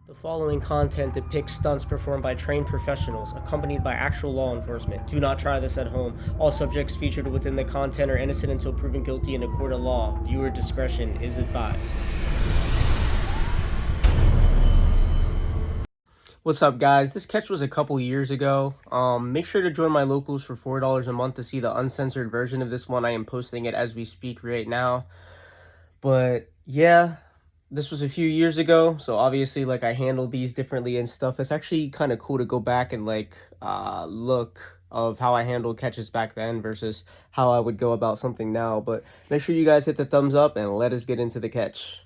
The following content depicts stunts performed by trained professionals, accompanied by actual law enforcement. Do not try this at home. All subjects featured within the content are innocent until proven guilty in a court of law. Viewer discretion is advised. What's up, guys? This catch was a couple years ago. Make sure to join my locals for $4 a month to see the uncensored version of this one. I am posting it as we speak right now. But yeah, this was a few years ago, so obviously I handled these differently and stuff. It's actually kind of cool to go back and look of how I handled catches back then versus how I would go about something now. But make sure you guys hit the thumbs up and let us get into the catch.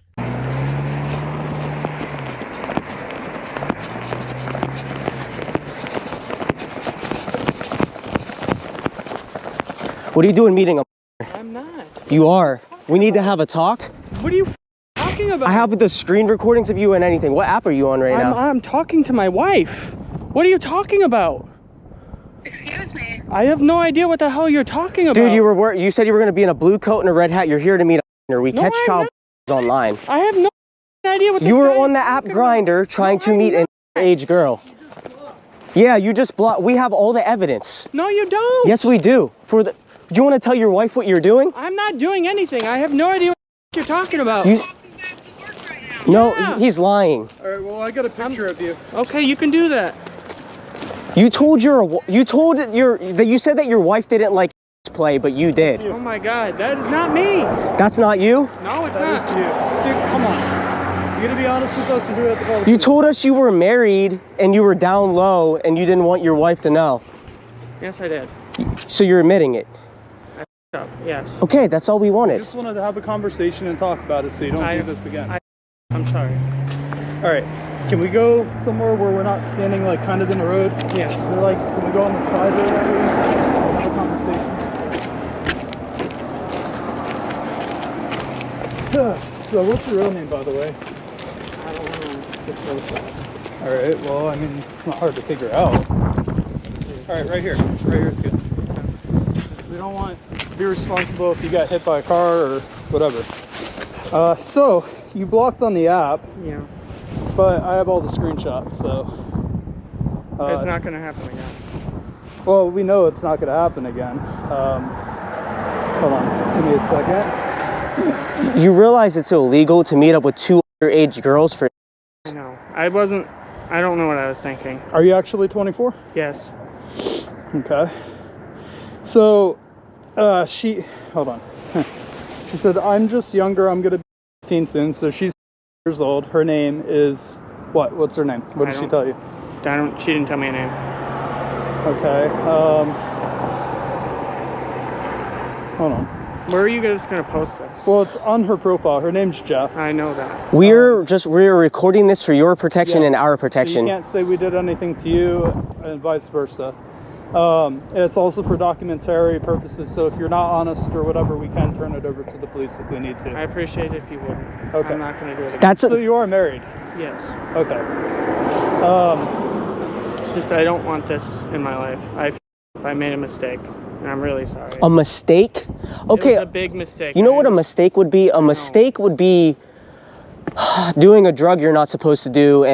What are you doing meeting up? I'm not. You are. We need to have a talk. What are you talking about? I have the screen recordings of you and anything. What app are you on right now? I'm talking to my wife. What are you talking about? Excuse me. I have no idea what the hell you're talking about. Dude, you said you were going to be in a blue coat and a red hat. You're here to meet a We catch child online. I have no idea what this You were guy on is the app talking Grinder about. trying to meet an age girl. Yeah, you just blocked. We have all the evidence. No, you don't. Yes, we do. Do you want to tell your wife what you're doing? I'm not doing anything. I have no idea what you're talking about. No, Yeah. he's lying. All right, well, I got a picture of you. Okay, you can do that. You said that your wife didn't like play, but you did. Oh my God, that is not me. That's not you? No, it's That not. is you. Dude, come on. You gotta be honest with us and do it at the call. You told us you were married and you were down low and you didn't want your wife to know. Yes, I did. So you're admitting it. Oh, yes. Okay, that's all we I wanted. just wanted to have a conversation and talk about it so you don't do this again. I'm sorry. All right, can we go somewhere where we're not standing like kind of in the road? Yeah. So can we go on the side road at least? Have a conversation. So what's your real name, by the way? I don't know. All right, well, I mean, it's not hard to figure out. All right, right here. Right here is good. We don't want to be responsible if you got hit by a car or whatever. So, you blocked on the app, Yeah. but I have all the screenshots, so... It's not going to happen again. Well, we know it's not going to happen again. Hold on, give me a second. You realize it's illegal to meet up with two underage girls for... No, I don't know what I was thinking. Are you actually 24? Yes. Okay. So, hold on. She said, I'm just younger, I'm going to be 16 soon, so she's years old. Her name is, what? What's her name? What did she tell you? She didn't tell me a name. Okay, hold on. Where are you guys going to post this? Well, it's on her profile. Her name's Jess. I know that. We're recording this for your protection and our So protection. you can't say we did anything to you and vice versa. It's also for documentary purposes, so if you're not honest or whatever, we can turn it over to the police if we need to. I appreciate it if you wouldn't. Okay. I'm not going to do it again. So you are married? Yes. Okay. Just I don't want this in my life. I made a mistake, and I'm really sorry. A mistake? Okay. It was a big mistake. You know what a mistake would be? A mistake would be doing a drug you're not supposed to do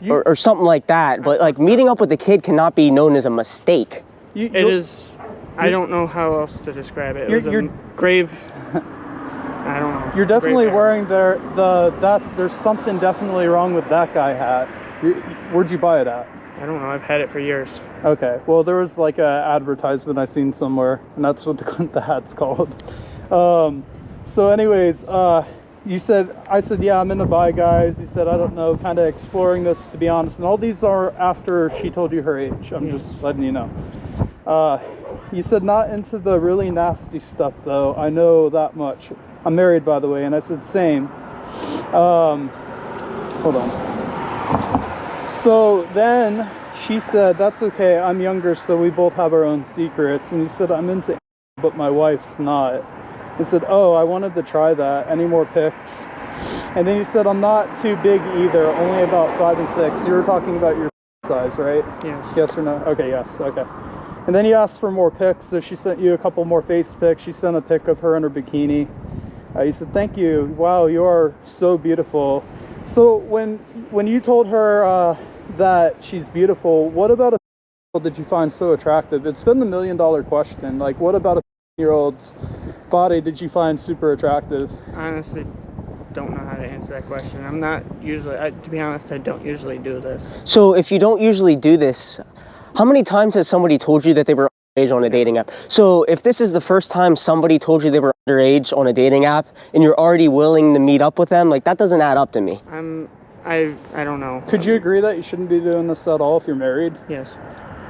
or something like that. But like meeting up with a kid cannot be known as a mistake. It is. I don't know how else to describe it. It was a grave. I don't know. You're definitely wearing there's something definitely wrong with that guy hat. Where'd you buy it at? I don't know. I've had it for years. Okay. Well, there was like a advertisement I seen somewhere, and that's what the hat's called. So anyways, I said, yeah, I'm into bi guys. You said, I don't know, kind of exploring this, to be honest. And all these are after she told you her age. I'm just letting you know. You said not into the really nasty stuff, though. I know that much. I'm married, by the way. And I said, same. Hold on. So then she said, that's okay. I'm younger, so we both have our own secrets. And you said, I'm into but my wife's not. I said, oh, I wanted to try that. Any more pics? And then you said, I'm not too big either, only about 5 and 6. You were talking about your size, right? Yes. Yes or no? Okay, yes, okay. And then you asked for more pics, so she sent you a couple more face pics. She sent a pic of her in her bikini. You said, thank you. Wow, you are so beautiful. So when you told her that she's beautiful, what about a did you find so attractive? It's been the $1 million question. Like, what about a year-old's body did you find super attractive? Honestly, don't know how to answer that question. I'm not usually, to be honest, I don't usually do this. So if you don't usually do this, how many times has somebody told you that they were underage on a dating app? So if this is the first time somebody told you they were underage on a dating app and you're already willing to meet up with them, like, that doesn't add up to me. I don't know. Could you agree that you shouldn't be doing this at all if you're married? Yes.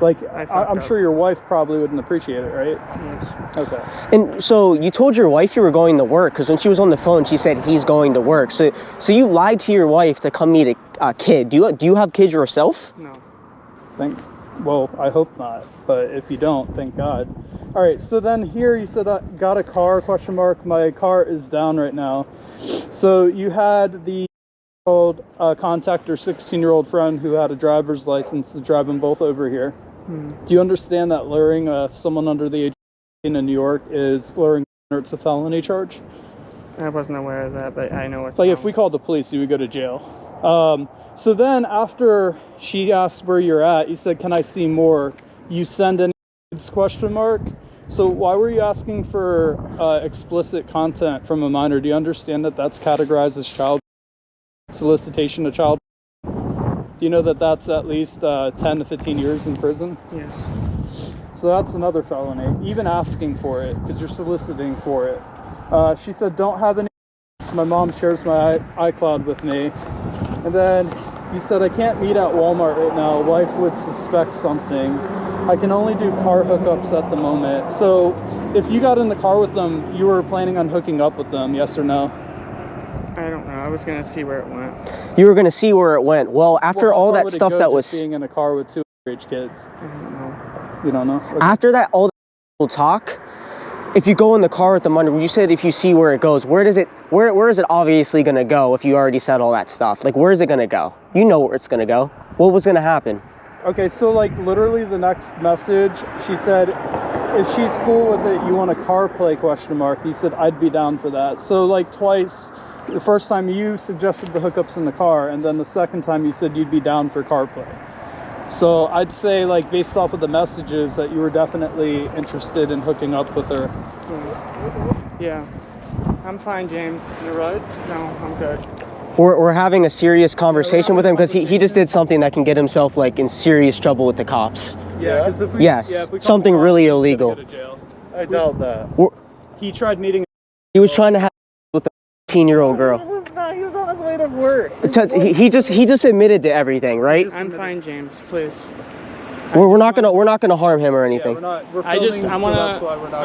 Like, I'm sure your wife probably wouldn't appreciate it, right? Yes. Okay. And so you told your wife you were going to work, because when she was on the phone, she said he's going to work. So you lied to your wife to come meet a kid. Do you have kids yourself? No. Well, I hope not. But if you don't, thank God. All right. So then here you said, got a car, question mark. My car is down right now. So you had the contact your 16-year-old friend who had a driver's license to drive them both over here. Do you understand that luring someone under the age of 18 in New York is luring? It's a felony charge? I wasn't aware of that, but I know it's like wrong. If we called the police, you would go to jail. So then after she asked where you're at, you said, can I see more? You send any question mark? So why were you asking for explicit content from a minor? Do you understand that that's categorized as child solicitation of child? Do you know that that's at least 10 to 15 years in prison? Yes. So that's another felony, even asking for it, because you're soliciting for it. She said, don't have any. My mom shares my iCloud with me. And then you said, I can't meet at Walmart right now. Wife would suspect something. I can only do car hookups at the moment. So if you got in the car with them, you were planning on hooking up with them, yes or no? I don't know. I was going to see where it went. You were going to see where it went. Well, after all that stuff that was... being in a car with two underage kids? I don't know. You don't know? Okay. After that, all that talk, if you go in the car with them under, you said if you see where it goes, where is it obviously going to go if you already said all that stuff? Like, where is it going to go? You know where it's going to go. What was going to happen? Okay, so like literally the next message, she said, if she's cool with it, you want a car play question mark. He said, I'd be down for that. So like twice, the first time you suggested the hookups in the car, and then the second time you said you'd be down for car play. So I'd say, like, based off of the messages, that you were definitely interested in hooking up with her. Yeah. I'm fine, James. You right? No, I'm good. We're having a serious conversation with him because he just did something that can get himself, like, in serious trouble with the cops. Yeah, because if we something really illegal. Go to jail. I doubt that. He tried meeting. He was trying to have with a 18-year-old girl. He was not. He was on his way to work. He just admitted to everything, right? I'm fine, James. Please. We're not gonna harm him or anything. Yeah, we're filming, I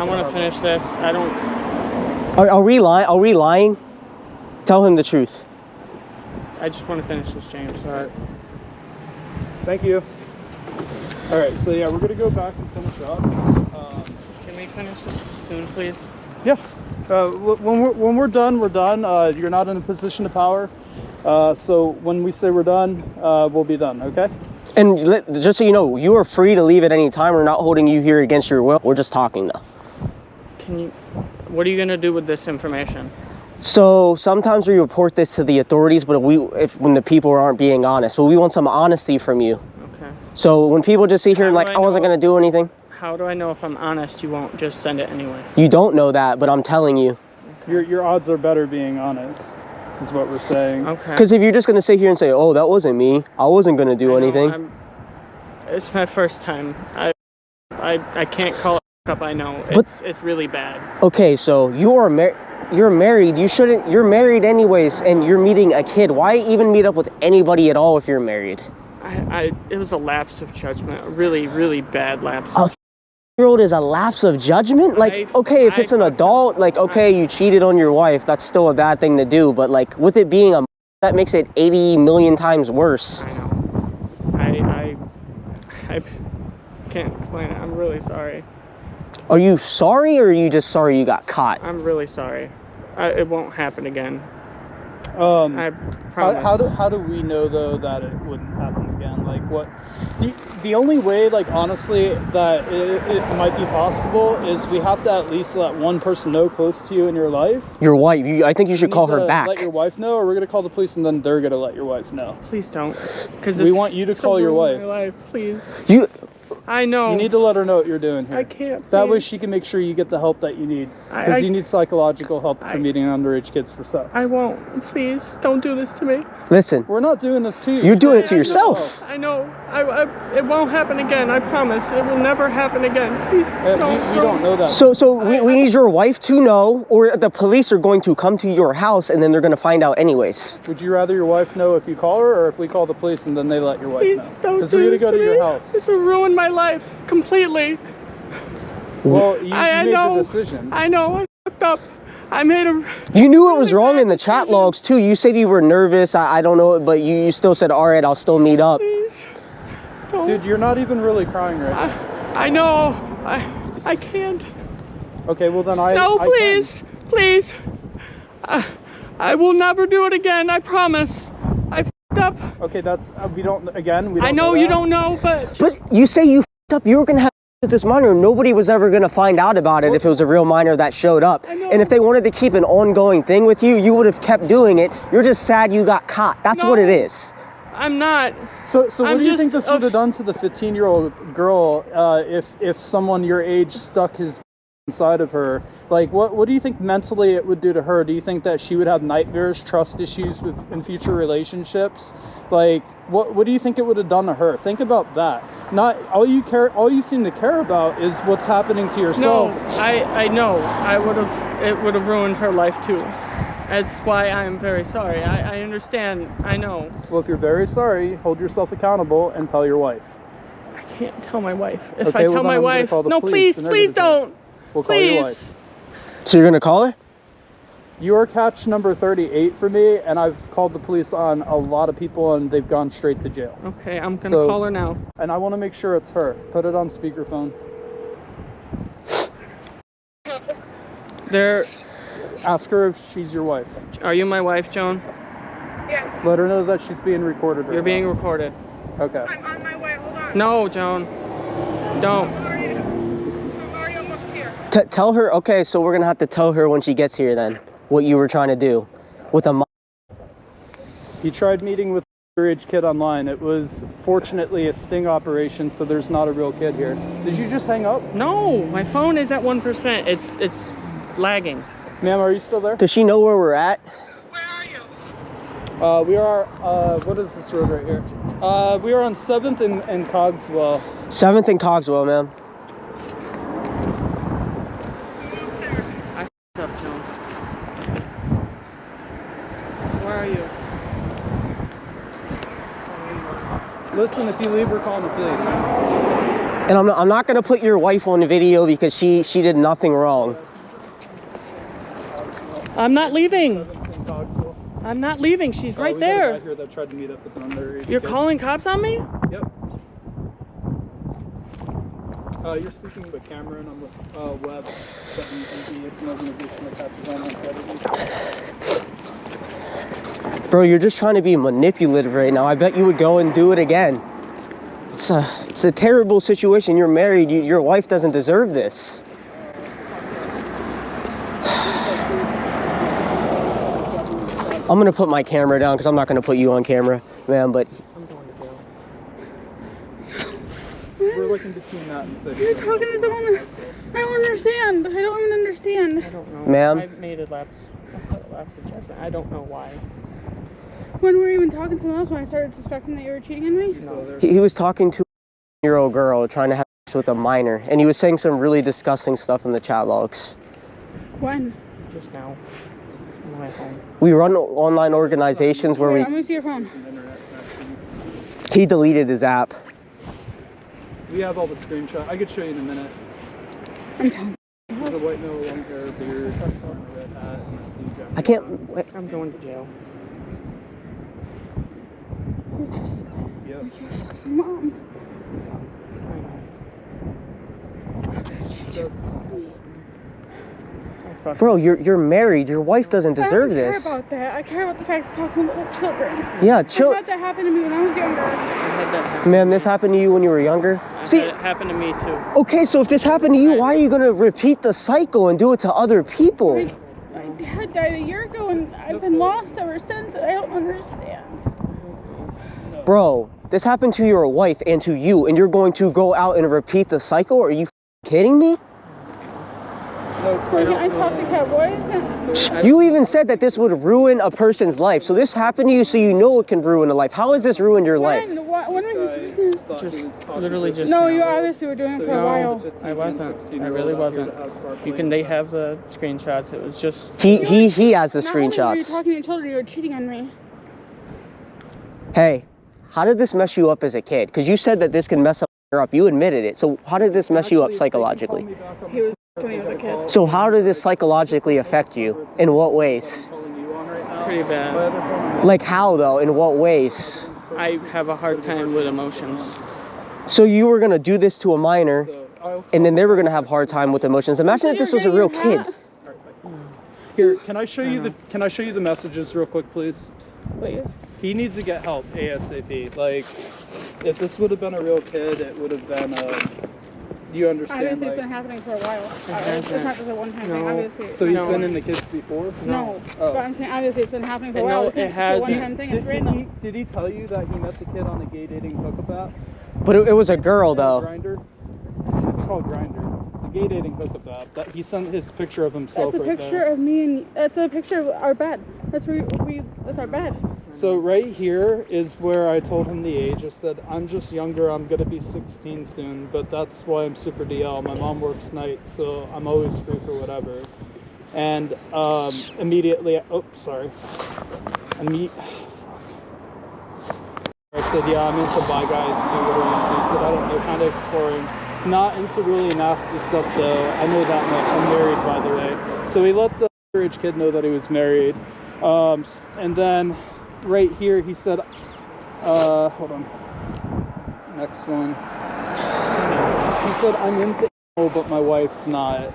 wanna finish this. I don't. Are we lying? Are we lying? Tell him the truth. I just want to finish this, James. All right. Thank you. All right. So yeah, we're gonna go back and finish up. Can we finish this soon, please? Yeah. When we're done, we're done. You're not in a position of power. So when we say we're done, we'll be done. Okay. And just so you know, you are free to leave at any time. We're not holding you here against your will. We're just talking, though. What are you gonna do with this information? So sometimes we report this to the authorities, but when the people aren't being honest. But we want some honesty from you. Okay. So when people just sit here and like, I wasn't gonna do anything. How do I know if I'm honest? You won't just send it anyway. You don't know that, but I'm telling you. Okay. Your odds are better being honest, is what we're saying. Okay. Because if you're just gonna sit here and say, "Oh, that wasn't me. I wasn't gonna do anything." It's my first time. I can't call it up. I know. It's really bad. Okay, so you're married. You're married anyways, and you're meeting a kid. Why even meet up with anybody at all if you're married? It was a lapse of judgment. A really, really bad lapse. A year-old is a lapse of judgment? Like, okay, if it's an adult, like, okay, you cheated on your wife, that's still a bad thing to do. But like, with it being that makes it 80 million times worse. I know. I can't explain it. I'm really sorry. Are you sorry, or are you just sorry you got caught? I'm really sorry. It won't happen again. I promise. How do we know though that it wouldn't happen again? Like what? The only way, like honestly, that it might be possible is we have to at least let one person know close to you in your life. Your wife. I think you should call her back. Let your wife know, or we're gonna call the police and then they're gonna let your wife know. Please don't. Because we want you to call your wife. My life, please. You. I know. You need to let her know what you're doing here. I can't. That way please. she can make sure you get the help that you need. Because you need psychological help for meeting underage kids for sex. I won't. Please don't do this to me. Listen. We're not doing this to you. You're doing it to yourself. I know. It won't happen again. I promise. It will never happen again. Please don't. We don't know that. So we need your wife to know, or the police are going to come to your house and then they're going to find out anyways. Would you rather your wife know if you call her, or if we call the police and then they let your wife know? Please don't do Because we're going to go to your house. This will ruin my life completely. Well, you made know. the decision. I know. I fucked up. I made a... You knew it was wrong in the chat logs too. You said you were nervous. I don't know, but you still said, all right, I'll still meet up. Please. Don't. Dude, you're not even really crying right now. I know. I can't. Okay, well then No, please. Please. I will never do it again. I promise. I fucked up. Okay, that's... we don't... Again, we don't I know you don't know, but... But you say you fucked up. You were going to have with this minor. Nobody was ever going to find out about it if it was a real minor that showed up. And if they wanted to keep an ongoing thing with you, you would have kept doing it. You're just sad you got caught. That's what it is. I'm not. So what do you think this would have done to the 15-year-old girl if someone your age stuck his inside of her? Like, what do you think mentally it would do to her? Do you think that she would have nightmares, trust issues in future relationships? Like, what do you think it would have done to her? Think about that. Not all you seem to care about is what's happening to yourself. No, I know. It would have ruined her life too. That's why I'm very sorry. I understand. I know. Well, if you're very sorry, hold yourself accountable and tell your wife. I can't tell my wife. If okay, I tell my wife, no, please don't. We'll call your wife. So you're gonna call her? You are catch number 38 for me, and I've called the police on a lot of people, and they've gone straight to jail. Okay, I'm gonna call her now. And I want to make sure it's her. Put it on speakerphone. Ask her if she's your wife. Are you my wife, Joan? Yes. Let her know that she's being recorded. You're being recorded. Okay. I'm on my way. Hold on. No, Joan. Don't. I'm already almost here. Tell her. Okay, so we're gonna have to tell her when she gets here then what you were trying to do with a. He tried meeting with an underage kid online. It was fortunately a sting operation, so there's not a real kid here. Did you just hang up? No, my phone is at 1%. It's lagging. Ma'am, are you still there? Does she know where we're at? Where are you? We are, what is this road right here? We are on 7th and Cogswell. 7th and Cogswell, ma'am. I f***ed up, Joan. Where are you? Listen, if you leave, we're calling the police. And I'm not gonna put your wife on the video because she did nothing wrong. I'm not leaving. I'm not leaving. She's right there. Here that tried to meet up with an underage You're kid. calling cops on me? Yep. You're speaking with Cameron. I'm with Webb. It's an organization that catches online predators. Bro, you're just trying to be manipulative right now. I bet you would go and do it again. It's a terrible situation. You're married. Your wife doesn't deserve this. I'm gonna put my camera down because I'm not gonna put you on camera, man. But I'm going to jail. We're looking between that and 6. You're talking to someone. I don't understand. I don't even understand. I don't know. Ma'am? I made a lapse of judgment. I don't know why. When were you even talking to someone else when I started suspecting that you were cheating on me? No. he was talking to a 10-year-old girl trying to have sex with a minor, and he was saying some really disgusting stuff in the chat logs. When? Just now. On my phone. We run online organizations where Let me see your phone. he deleted his app. We have all the screenshots. I could show you in a minute. I'm telling There's a white male, long hair, beard, and a red hat, and a blue jacket. I can't. Wait. I'm going to jail. you. Yep. You're fucking mom. I fucking... Bro, you're married. Your wife doesn't deserve I don't this. care about that. I care about the fact of talking about children. Yeah, I had that happen to me when I was younger. I had that happen. Ma'am, this happened to you when you were younger? I See, had it happen to me too. okay, so if this happened to you, why are you going to repeat the cycle and do it to other people? My dad died a year ago and I've been lost ever since. I don't understand. Bro, this happened to your wife and to you, and you're going to go out and repeat the cycle? Are you kidding me? Can I talk to Cowboys? You even said that this would ruin a person's life. So this happened to you so you know it can ruin a life. How has this ruined your life? When are you doing this? Just literally just... No, you obviously were doing it for a while. I wasn't. I really wasn't. They have the screenshots. It was just... He has the Not only were you screenshots. talking to children, you were cheating on me. Hey, how did this mess you up as a kid? Because you said that this can mess up. You admitted it. So how did this mess you up psychologically? He was when he was a kid. So how did this psychologically affect you? In what ways? Pretty bad. Like how though? In what ways? I have a hard time with emotions. So you were gonna do this to a minor, and then they were gonna have a hard time with emotions. Imagine if this was a real kid. Here, can I show you the messages real quick, please? Please. He needs to get help ASAP. Like, if this would have been a real kid, it would have been. You understand? Obviously, like, it's been happening for a while. It's not just a one-time thing. Obviously. So he's been in the kids before? No. Oh. But I'm saying obviously it's been happening for a while. No, It's it not has- a one-time thing. It's random. Did he tell you that he met the kid on a gay dating hookup app? But it was a girl though. Grinder. It's called Grinder. It's a gay dating hookup app. That he sent his picture of himself. That's a right picture there. of me and that's a picture of our bed. That's where that's our bed. So right here is where I told him the age. I said, I'm just younger. I'm going to be 16 soon, but that's why I'm super DL. My mom works nights, so I'm always free for whatever. And immediately, oh, sorry. I said, yeah, I'm into bi guys too. What are you into? He said, I don't know, kind of exploring. Not into really nasty stuff though. I know that much. I'm married, by the way. So he let the underage kid know that he was married. And then right here he said, hold on. Next one. He said, I'm into but my wife's not.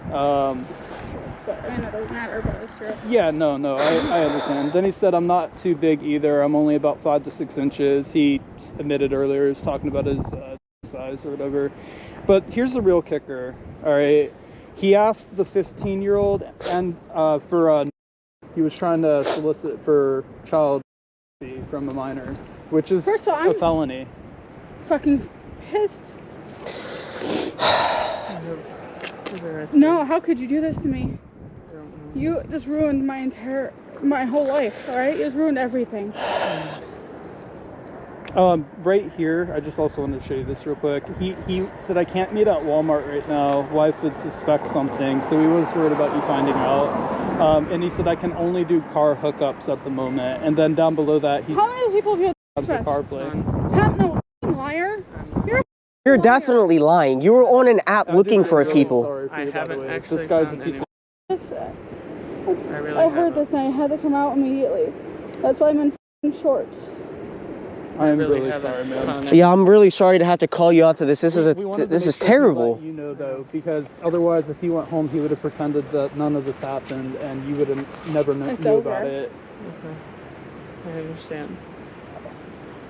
But I mean, that doesn't matter, but it's true. Yeah, no, I understand. Then he said, I'm not too big either. I'm only about 5 to 6 inches. He admitted earlier, he was talking about his size or whatever. But here's the real kicker, all right? He asked the 15-year-old and for he was trying to solicit for child from a minor, which is First of all, a felony. Fucking pissed. No, how could you do this to me? You just ruined my whole life, alright? You just ruined everything. Right here, I just also wanted to show you this real quick. He said, I can't meet at Walmart right now. Wife would suspect something, so he was worried about you finding out. And he said, I can only do car hookups at the moment. And then down below that, he's How many people have you on the CarPlay. No, liar. You're definitely lying. You were on an app looking for people. Sorry for I you, by the haven't way. actually This guy's a found piece of really I heard haven't. this and I had to come out immediately. That's why I'm in f***ing shorts. I'm really really haven't sorry, man. found it. Yeah, I'm really sorry to have to call you out to this. This is We wanted to this make is sure he terrible. let you know though, because otherwise, if he went home, he would have pretended that none of this happened, and you would have never It's knew over. about it. Okay. I understand.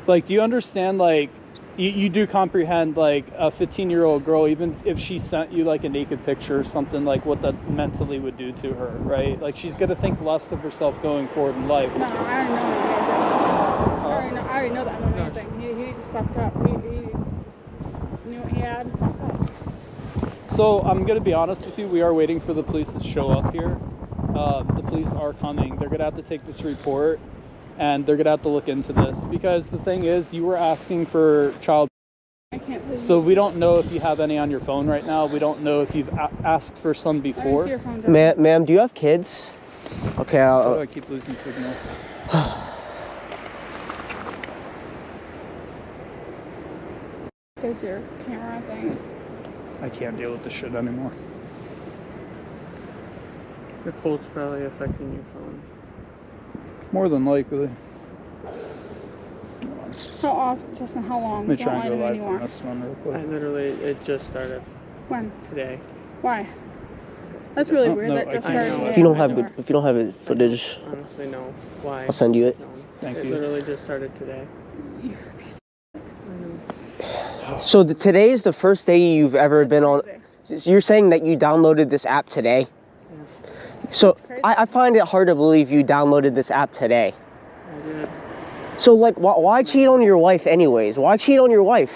Like, do you understand? Like, you do comprehend, like, a 15-year-old girl, even if she sent you like a naked picture or something, like what that mentally would do to her, right? Like, she's gonna think less of herself going forward in life. No, I already know that. I already know that I'm amazing. He just fucked up. He knew what he had. So I'm gonna be honest with you. We are waiting for the police to show up here. The police are coming. They're gonna have to take this report, and they're gonna have to look into this, because the thing is, you were asking for child. I can't believe So we don't know if you have any on your phone right now. We don't know if you've asked for some Let me see before. your phone, Jordan. Ma'am, do you have kids? Okay, Oh, I keep losing signal. Is your camera thing? I can't deal with this shit anymore. The cold's probably affecting your phone. More than likely. How often? Justin, how long? Let me try Don't and go lie to me live on anymore. this one real I quick. literally, it just started When? today. Why? That's really Oh, weird. no, That I just can't. started. If you don't have good footage, Honestly, no. Why? I'll send you it. No. Thank It you. literally just started today. So today is the first day you've ever been on. So you're saying that you downloaded this app today? Yeah. So I find it hard to believe you downloaded this app today. I did. So like, why cheat on your wife anyways? Why cheat on your wife?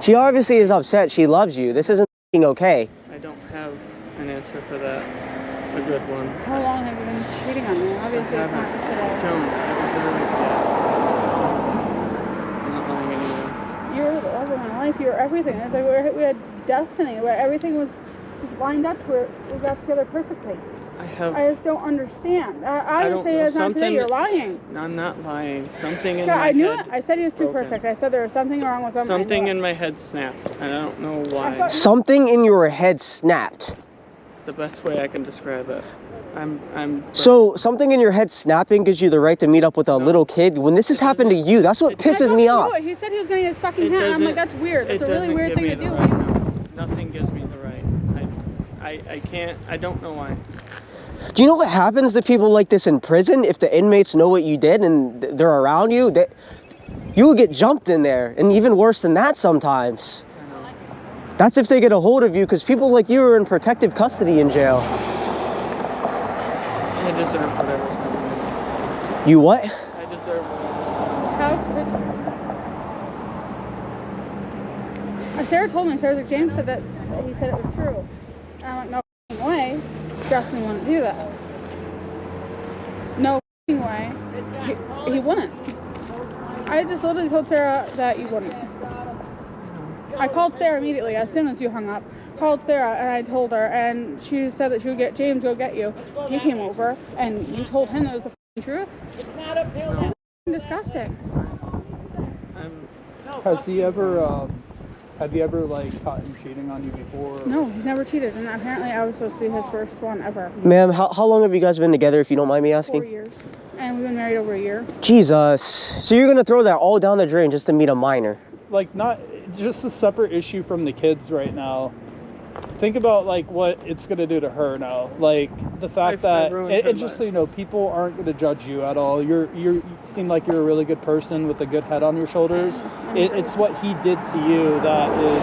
She obviously is upset. She loves you. This isn't okay. I don't have an answer for that. A good one. How long have you been cheating on me? Obviously, it's not just today. Joan, it was literally today. I'm not lying anymore. You were the love of my life. You were everything. It's like we had destiny, where everything was lined up to where we got together perfectly. I just don't understand. I would say it's not today. You're lying. I'm not lying. Something in Yeah, my I knew head. it. I said he was too broken. perfect. I said there was something wrong with him. Something in my head snapped. And I don't know why. Something in your head snapped. It's the best way I can describe it. So something in your head snapping gives you the right to meet up with a little kid. When this has happened to you, that's what pisses me off. He said he was going to get his fucking hat. And I'm like, that's weird. That's a really weird thing to do. Right, no. Nothing gives me the right. I can't. I don't know why. Do you know what happens to people like this in prison? If the inmates know what you did and they're around you, you will get jumped in there, and even worse than that sometimes. That's if they get a hold of you, because people like you are in protective custody in jail. I deserve whatever's coming. You what? I deserve whatever's coming. How could Sarah told me, Sarah like, James said that he said it was true. And I'm like, no f***ing way. Justin wouldn't do that. No f***ing way. He wouldn't. I just literally told Sarah that you wouldn't. I called Sarah immediately as soon as you hung up. Called Sarah and I told her, and she said that she would get James go get you. He came over and you told him that it was the f***ing truth. It's not uphill. No. It's disgusting. Has he ever, have you ever, like, caught him cheating on you before? No, he's never cheated, and apparently I was supposed to be his first one ever. Ma'am, how long have you guys been together, if you don't mind me asking? 4 years. And we've been married over a year. Jesus. So you're gonna throw that all down the drain just to meet a minor? Like, not just a separate issue from the kids right now. Think about, like, what it's going to do to her now. Like, the fact that, and just so you know, people aren't going to judge you at all. You seem like you're a really good person with a good head on your shoulders. It's what he did to you that is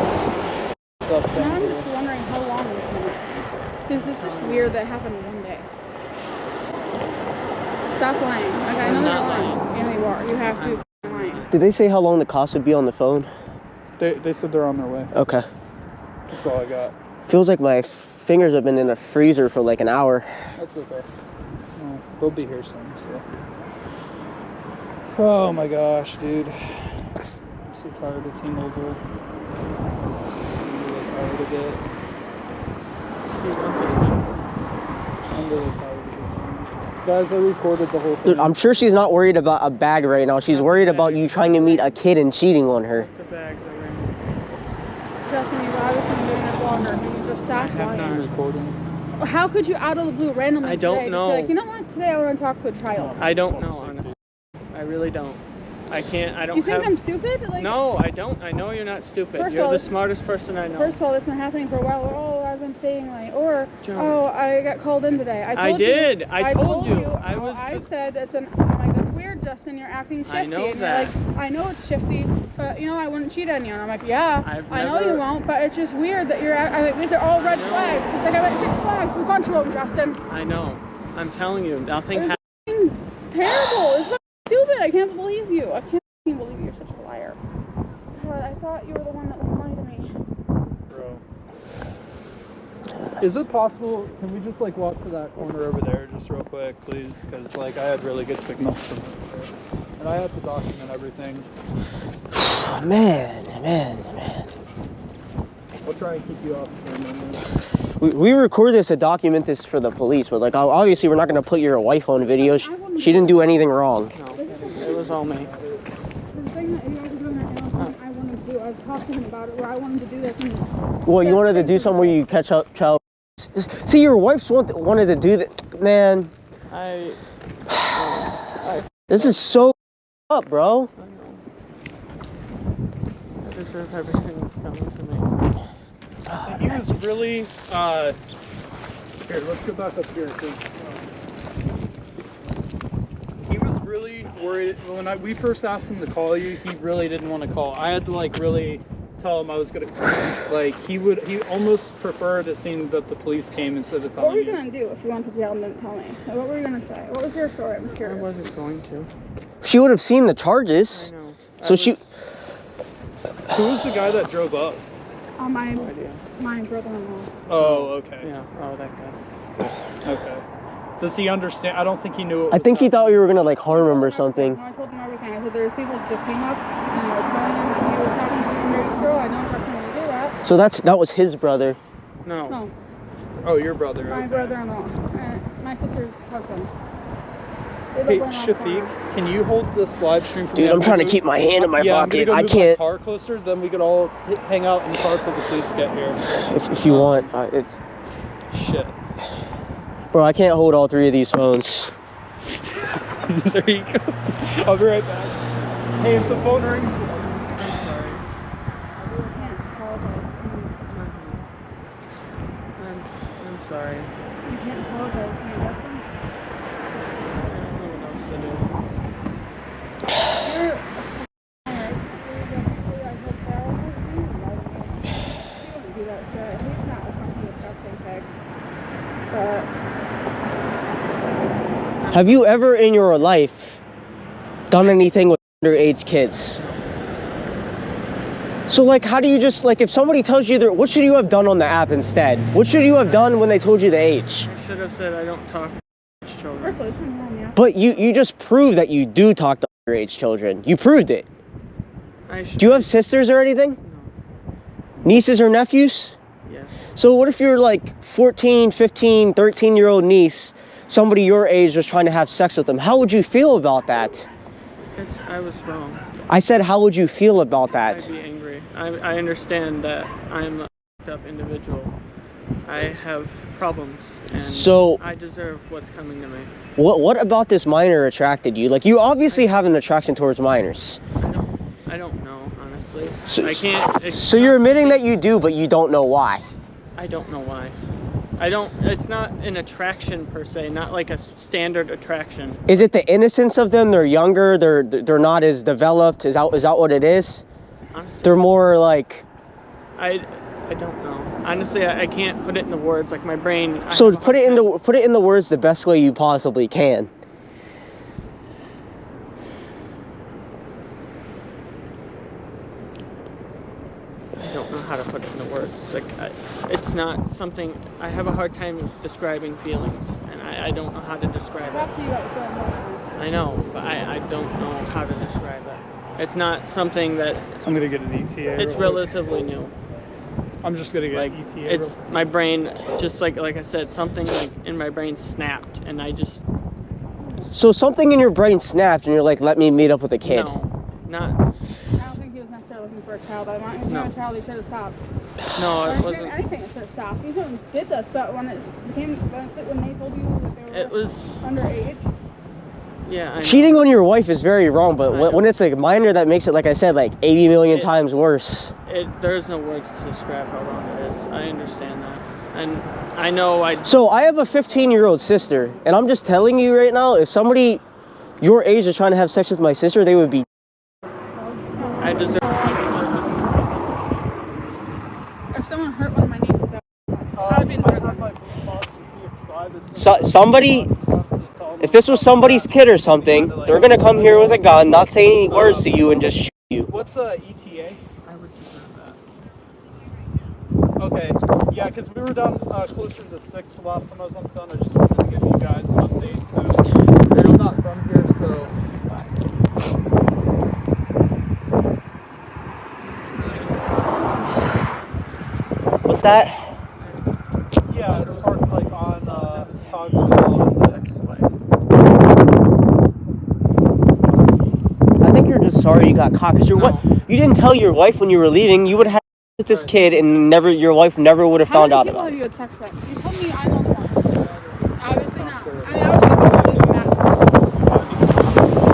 the thing. Now I'm just wondering how long this went. Because it's just weird that happened one day. Stop lying. Like, I know I'm you're not lying. lying. Yeah, you are. You have to be lying. Did they say how long the cost would be on the phone? They said they're on their way. Okay. That's all I got. Feels like my fingers have been in a freezer for like an hour. That's okay. Well, they'll be here soon, so. Oh my gosh, dude. I'm so tired of T-Mobile. I'm really tired of it. I'm really tired of this one. Guys, I recorded the whole thing. Dude, I'm sure she's not worried about a bag right now. She's worried about you trying to meet a kid and cheating on her. The bag, the ring. Justin, you've obviously been doing this longer. Can you just stop lying? I'm recording. How could you, out of the blue, randomly I don't today, know. just be like, you know what? Today I want to talk to a child. I don't know, honestly. I really don't. I can't. I don't You think have. I'm stupid? Like, No, I don't. I know you're not stupid. First of You're all, the smartest person I know. First of all, this has been happening for a while. Oh, I've been staying late. Or, Joan. oh, I got called in today. I told did. You, I told you. I was just... said it's been. I'm like, that's weird, Justin. You're acting shifty. I know and that. You're like, I know it's shifty, but you know I wouldn't cheat on you. And I'm like, yeah, I know never- you won't, but it's just weird that you're. I'm like, these are all red flags. It's like I got 6 flags. There's a bunch of them, Justin. I know. I'm telling you, nothing It's happened. terrible. It's not stupid. I can't believe you. I can't believe you're such a liar. God, I thought you were the one that would lie to me. Bro. Is it possible, can we just like walk to that corner over there just real quick, please? Because like I had really good signal from over there. And I have to document everything. Man. We'll try and keep you off for a minute. We record this to document this for the police, but like obviously we're not gonna put your wife on video. She didn't do anything wrong. No, it was all me. The thing that you guys are doing right now, I wanted to do. I was talking to him about it, where I wanted to do this. And Well, you wanted to do something where you catch up child. See, your wife's wanted to do that, man. This is so up, bro. I know. I deserve everything that's coming to me. He was really, Here, let's go back up here. 'Cause, he was really worried when we first asked him to call you. He really didn't want to call. I had to like really tell him I was gonna. Like he almost preferred it seemed that the police came instead of telling What were you gonna do if you went to jail and didn't tell me? Like, what were you gonna say? What was your story? I'm I curious. wasn't going to. She would have seen the charges. I know. So she. Who was the guy that drove up? My No idea. my brother-in-law. Oh, okay. Yeah. Oh, that guy. Okay. Does he understand? I don't think he knew. I think he thought you were gonna like harm him or something. No, I told him everything. I said there's people that just came up and they were telling him that he was talking to some underage girl. I don't trust him to do that. So that was his brother. No. No, Oh, your brother. my Okay. brother-in-law and my sister's husband. They Hey, live right around the corner. Shafiq, can you hold this live stream for me? Dude, I'm trying to keep my hand in my yeah, I'm pocket. gonna I go move can't. my car closer, then we could all hang out in the car till the police get here. If you want, Shit. bro, I can't hold all three of these phones. There you go. I'll be right back. Hey, if the phone rings, I'm sorry. I really can't apologize. I'm sorry. You can't apologize. Can you listen? I don't know what else to do. You're alright. I hope Sarah knows you. She wouldn't do that shit. He's not a fucking disgusting pig. But Have you ever in your life done anything with underage kids? So like, how do you just like, if somebody tells you that, what should you have done on the app instead? What should you have done when they told you the age? I should have said I don't talk to children. first of all, you shouldn't harm you. But you just proved that you do talk to underage children. You proved it. Do you have sisters or anything? No. Nieces or nephews? Yes. So what if you're like 14, 15, 13-year-old niece, somebody your age was trying to have sex with them? How would you feel about that? I was wrong. I said, how would you feel about that? I'd be angry. I understand that I'm a f***ed up individual. I have problems, and So- I deserve what's coming to me. What about this minor attracted you? Like, you obviously have an attraction towards minors. I don't know, honestly. So- I can't. So you're admitting that you do, but you don't know why. I don't know why. It's not an attraction per se, not like a standard attraction. Is it the innocence of them? They're younger. They're not as developed. Is that what it is? Honestly, They're more like. I don't know. Honestly, I can't put it into words. Like my brain. So put it in the words the best way you possibly can. I don't know how to put it into words. Like it's not something. I have a hard time describing feelings, and I don't know how to describe It's up to it. you what you're emotional. I know, but I don't know how to describe it. It's not something that. I'm gonna get an ETA. It's real quick. relatively new. I'm just gonna get Like an ETA. it's my brain, just like I said, something like in my brain snapped, and I just So something in your brain snapped, and you're like, "Let me meet up with a kid." no, not I don't think he was necessarily looking for a child. I want him to No. have a child. He should have stopped. no, Or it if wasn't. anything, it should have stopped. He shouldn't have did this. But when they told you that they were It was underage, yeah. I know. Cheating on your wife is very wrong, but I know. when it's like minor, that makes it, like I said, like 80 million It- times worse. There's no words to describe how wrong it is. I understand that, and I know I. So I have a 15-year-old sister, and I'm just telling you right now, if somebody your age is trying to have sex with my sister, they would be. I deserve. if someone hurt one of my nieces, I would be in prison. So, somebody, if this was somebody's kid or something, they're gonna come here with a gun, not say any words to you, and just shoot you. What's ETA? I would deserve that. Okay, yeah, because we were down closer to 6 the last time I was on the phone. I just wanted to give you guys an update. So I'm not from here, so What's that? yeah, it's parked like on Cogswell. I think you're just sorry you got caught, because No. you didn't tell your wife when you were leaving. You would have with this kid, and your wife never would have How found many out people about have it. you had sex with? You told me I'm the only one. Obviously not. I mean, I was going to leave him that.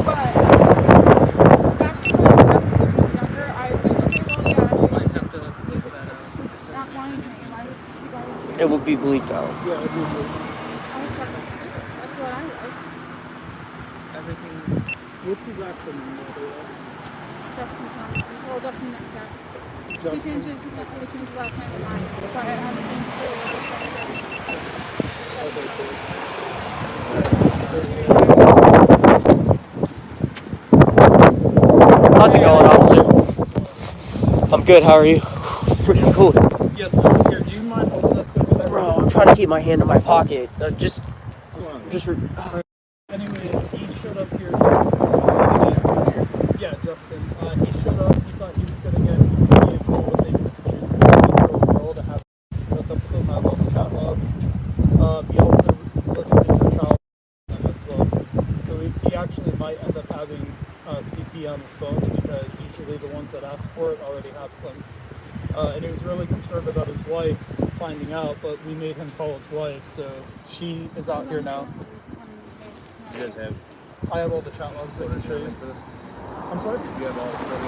But back to when I was younger, I said, okay, well, yeah, I Might have to leave that out. not lying to me. Why would It will be bleeped out. Yeah, it'd be good. I was fucking stupid. That's what I was. Everything. What's his actual name, by the way? Justin Thompson. Well, Justin Metcalf. He Justin. changed his last name to mine, but it hasn't changed How's it going, officer? I'm good. How are you? Freaking cool. Yes, sir. Here, do you mind holding this over there? Bro, I'm trying to keep my hand in my pocket. Just. Anyways, he showed up here. Yeah, Justin. He showed up. He thought he was going to get his vehicle with a girl to have hooked up with him out all the chat logs. He also solicited for child as well. So he actually might end up having CP on his phone because usually the ones that ask for it already have some. And he was really concerned about his wife finding out, but we made him call his wife, so she is out here now. You guys have I have all the chat logs I can show you. for this? I'm sorry? You have all the stuff?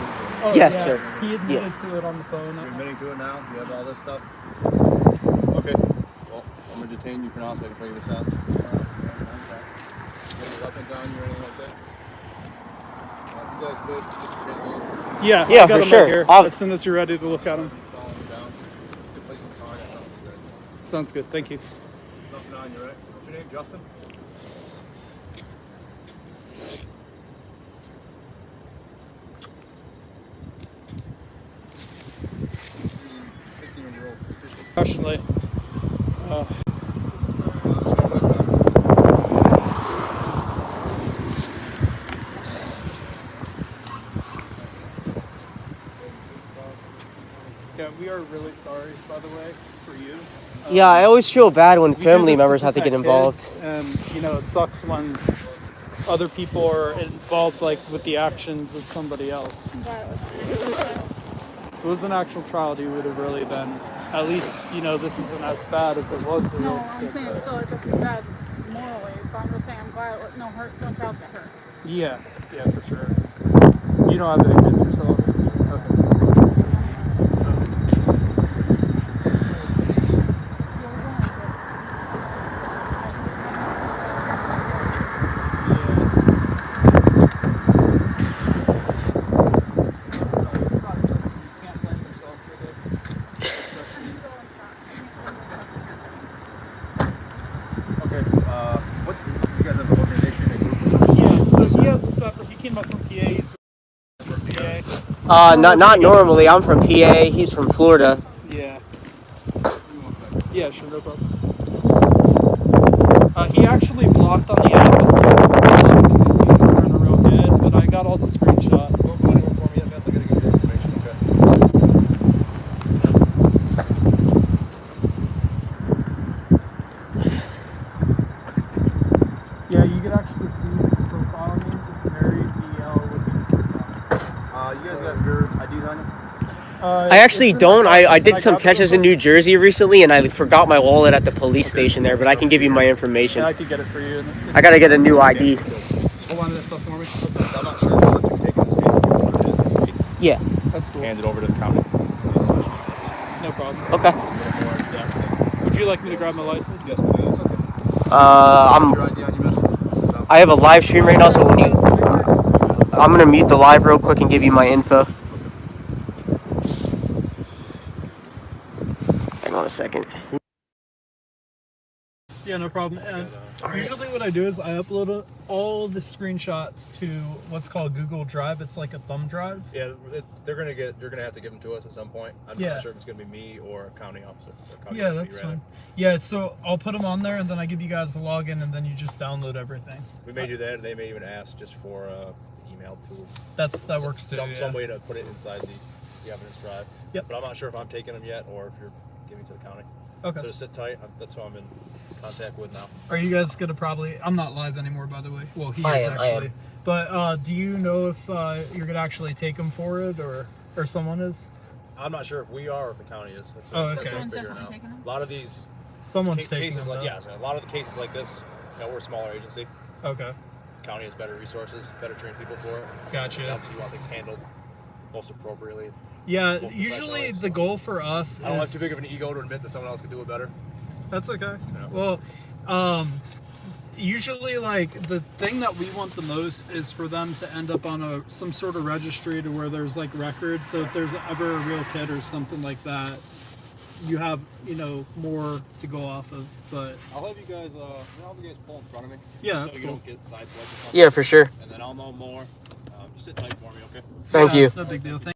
Oh, Yes, yeah. sir. He admitted to it on the phone. You're admitting to it now? You have all this stuff? Okay. Well, I'm going to detain you for now so I can figure this out. You have your weapons on you or anything like that? You guys good? Just get your shit logs. Yeah, Yeah, I got for him sure. right here. I'll- As soon as you're ready to look at him. Following you down. Good place in the car. That sounds good. Sounds good. Thank you. Nothing on you, right? What's your name? Justin? Professionally. Yeah, we are really sorry, by the way, for you. Yeah, I always feel bad when We do family this members have to protect get involved. kids, and you know, it sucks when other people are involved, like with the actions of somebody else. If it was an actual tragedy, it would have really been. At least, you know, this isn't as bad if it was. a No, real I'm kid, saying but- still it doesn't bad morally, but I'm just saying I'm glad no hurt, no child got hurt. Yeah, yeah, for sure. You don't have any kids yourself. Okay. Okay. What? You guys have an organization and group? Yeah, so he has a separate. He came up from PA. He's from PA. Not normally. I'm from PA. He's from Florida. Yeah. Yeah, sure, no problem. He actually blocked on the app because he seen him wearing a real head, but I got all the screenshots. Don't go anywhere for me yet, guys. I gotta get your information, okay? Yeah, you can actually see his profile name. It's very BL looking. You guys got your IDs on you? I actually don't. I did some catches in New Jersey recently, and I forgot my wallet at the police station there, but I can give you my information. Yeah, I could get it for you. I gotta get a new ID. Hold on to this stuff for me. I'm not sure what you're taking this case. Yeah. That's cool. Hand it over to the county. No problem. Okay. Would you like me to grab my license? Yes, please. I'm. Your ID on you, miss? I have a live stream right now, so when you, I'm gonna mute the live real quick and give you my info. Hang on a second. Yeah, no problem. And usually what I do is I upload all the screenshots to what's called Google Drive. It's like a thumb drive. Yeah, you're gonna have to give them to us at some point. I'm just Yeah. not sure if it's gonna be me or a county officer. Or county Yeah, deputy, that's rather. fine. Yeah, so I'll put them on there and then I give you guys the login and then you just download everything. We may do that, and they may even ask just for email to That works too. some way to put it inside the evidence drive. Yep. But I'm not sure if I'm taking them yet or if you're giving to the county. Okay. So just sit tight. That's who I'm in contact with now. Are you guys gonna probably? I'm not live anymore, by the way. Well, he I is am, I actually. am. But do you know if you're gonna actually take him for it, or someone is? I'm not sure if we are or if the county is. That's Oh, that's okay. what I'm Someone's figuring definitely out. taking them? A lot of these Someone's taking cases, him. like though. a lot of the cases like this, we're a smaller agency. Okay. County has better resources, better trained people for it. Gotcha. Obviously, you want things handled most appropriately. Yeah. Both Usually professionally, the so- goal for us I don't have is. too big of an ego to admit that someone else could do it better. That's okay. Well, usually, like, the thing that we want the most is for them to end up on some sort of registry to where there's, like, records. So if there's ever a real kid or something like that, you have, you know, more to go off of. But I'll have you guys, pull in front of me. Yeah, so that's you cool. don't get sideswiped or something. Yeah, for sure. And then I'll know more. Just sit tight for me, okay? Thank you. It's no big deal.